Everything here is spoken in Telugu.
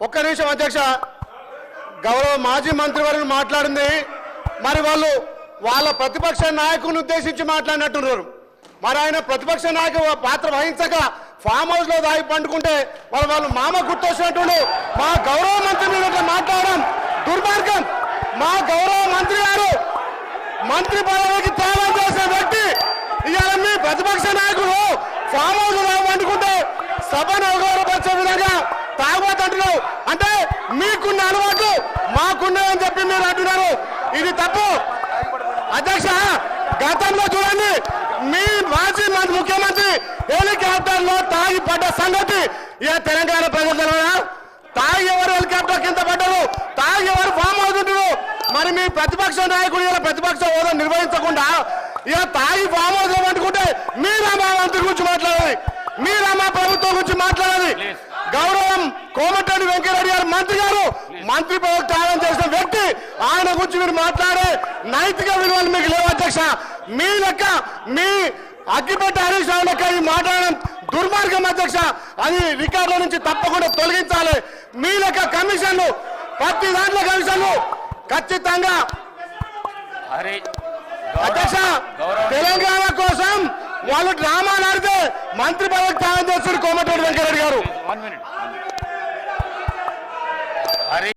ఒక్క నిమిషం అధ్యక్ష, గౌరవ మాజీ మంత్రివర్యులు మాట్లాడింది మరి వాళ్ళు వాళ్ళ ప్రతిపక్ష నాయకుని ఉద్దేశించి మాట్లాడినట్టున్నారు. మరి ఆయన ప్రతిపక్ష నాయకు పాత్ర వహించక ఫామ్ హౌస్ లో దాగి పండుకుంటే వాళ్ళు మామ గుర్తొచ్చినట్టు మా గౌరవ మంత్రి మీద మాట్లాడడం దుర్మార్గం. మా గౌరవ మంత్రి గారు మంత్రి పదవికి త్యాగం చేసిన వ్యక్తి ఇవాళ మీ ప్రతిపక్ష నాయకులు ఫామ్ హౌస్ లో పండుకుంటే సభను అవగౌరవపరిచే విధంగా తాగబోతుంటున్నావు అంటే మీకున్న అలవాటు మాకున్నాయని చెప్పి మీరు అంటున్నారు. ఇది తప్పు అధ్యక్ష. గతంలో చూడండి మీ మాజీ ముఖ్యమంత్రి హెలికాప్టర్ లో తాగి పడ్డ సంగతి ఇక తెలంగాణ ప్రజలు తాగి ఎవరు హెలికాప్టర్ కింద పడ్డారు, తాగి ఎవరు ఫామ్ అవుతుంటారు. మరి మీ ప్రతిపక్ష నాయకుడు ఇలా ప్రతిపక్ష హోదా నిర్వహించకుండా ఇక తాగి ఫామ్ హౌస్ అనుకుంటే మీరా మా మంత్రి గురించి మాట్లాడాలి, మీరా మా ప్రభుత్వం గురించి మాట్లాడాలి. గౌరవం కోమటిరెడ్డి వెంకటరెడ్డి గారు మంత్రి గారు మంత్రి పదవి త్యాగం చేసిన వ్యక్తి, ఆయన గురించి మీరు మాట్లాడే నైతిక విలువలు మీకు లేవు అధ్యక్ష. మీ లెక్క మీ అగ్గిపెట్టి హరీష్ రావు లెక్క ఈ మాట్లాడడం దుర్మార్గం అధ్యక్ష. అది రికార్డుల నుంచి తప్పకుండా తొలగించాలి. మీ లెక్క కమిషన్లు ప్రతి దాంట్లో కమిషన్లు ఖచ్చితంగా అధ్యక్ష తెలంగాణ కోసం వాళ్ళు డ్రామాలు ఆడితే మంత్రి పదవి త్యాగం చేస్తారు కోమటిరెడ్డి వెంకటరెడ్డి గారు.